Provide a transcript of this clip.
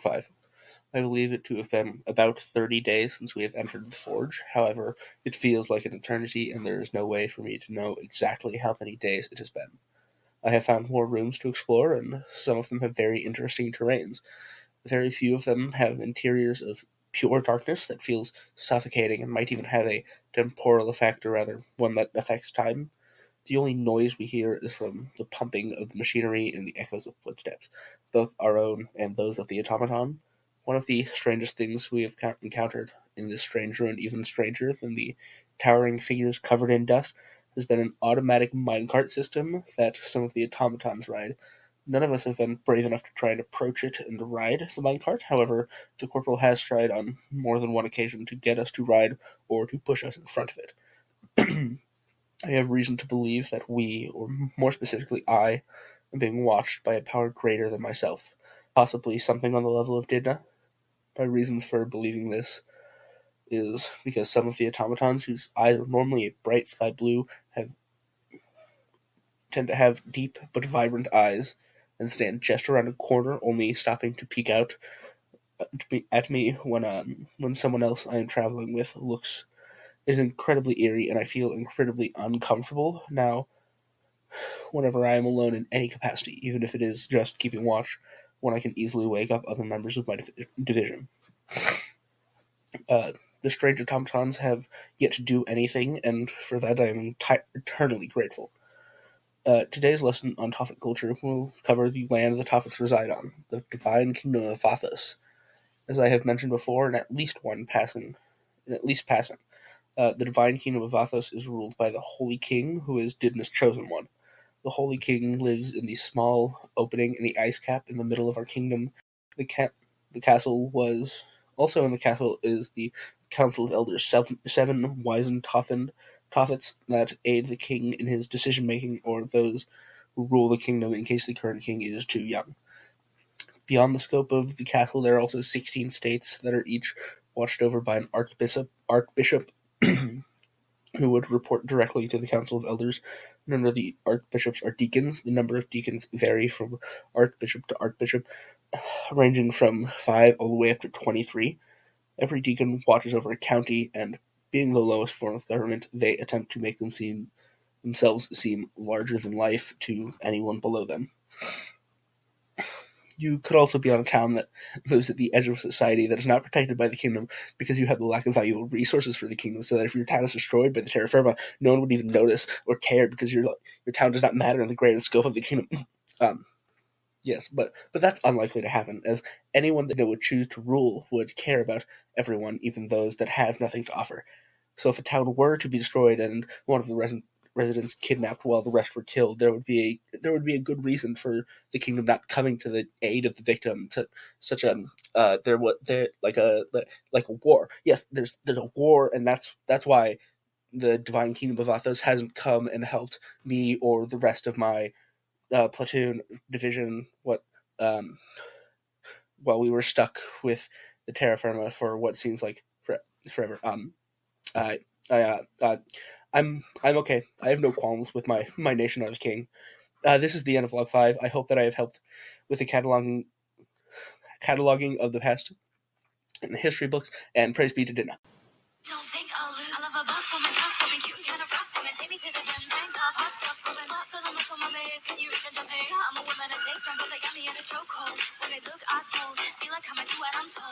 Log 5. I believe it to have been about 30 days since we have entered the forge. However, it feels like an eternity, and there is no way for me to know exactly how many days it has been. I have found more rooms to explore, and some of them have very interesting terrains. Very few of them have interiors of pure darkness that feels suffocating and might even have a temporal effect, or rather, one that affects time. The only noise we hear is from the pumping of the machinery and the echoes of footsteps, both our own and those of the automaton. One of the strangest things we have encountered in this strange ruin, even stranger than the towering figures covered in dust, has been an automatic minecart system that some of the automatons ride. None of us have been brave enough to try and approach it and ride the minecart. However, the corporal has tried on more than one occasion to get us to ride or to push us in front of it. I have reason to believe that we, or more specifically I, am being watched by a power greater than myself, possibly something on the level of Didna. My reasons for believing this is because some of the automatons, whose eyes are normally a bright sky blue, tend to have deep but vibrant eyes and stand just around a corner, only stopping to peek out at me when someone else I am traveling with looks. It is incredibly eerie, and I feel incredibly uncomfortable now whenever I am alone in any capacity, even if it is just keeping watch, when I can easily wake up other members of my division. The strange automatons have yet to do anything, and for that I am eternally grateful. Today's lesson on Tophet culture will cover the land the Tophets reside on, the divine kingdom of Vathos. As I have mentioned before, the divine kingdom of Vathos is ruled by the Holy King, who is Didna's chosen one. The Holy King lives in the small opening in the ice cap in the middle of our kingdom. The castle was also in the castle is the Council of Elders, seven wizened Tophets that aid the king in his decision making, or those who rule the kingdom in case the current king is too young. Beyond the scope of the castle, there are also 16 states that are each watched over by an archbishop who would report directly to the Council of Elders. None of the archbishops are deacons. The number of deacons vary from archbishop to archbishop, ranging from 5 all the way up to 23. Every deacon watches over a county, and being the lowest form of government, they attempt to make themselves seem larger than life to anyone below them. You could also be on a town that lives at the edge of society that is not protected by the kingdom because you have the lack of valuable resources for the kingdom, so that if your town is destroyed by the terra firma, no one would even notice or care because your town does not matter in the greater scope of the kingdom. Yes, but that's unlikely to happen, as anyone that would choose to rule would care about everyone, even those that have nothing to offer. So if a town were to be destroyed and one of the residents kidnapped while the rest were killed, there would be a good reason for the kingdom not coming to the aid of the victim. To such a like a war. Yes, there's a war, and that's why the divine kingdom of Vathos hasn't come and helped me or the rest of my platoon division. While we were stuck with the terra firma for what seems like forever. I I I'm okay. I have no qualms with my nation or the king. This is the end of Log 5. I hope that I have helped with the cataloging of the past in the history books, and praise be to Dinah. Don't think I'll lose. I love a boss woman, tough woman, cute, kind of rough woman. Take me to the gym, tank top, hot stuff, woman. Slap for the muscle, my base. Can you even judge me? I'm a woman, I take some, but they got me in a chokehold. When they look, I fold. Feel like I'm a do what I'm told.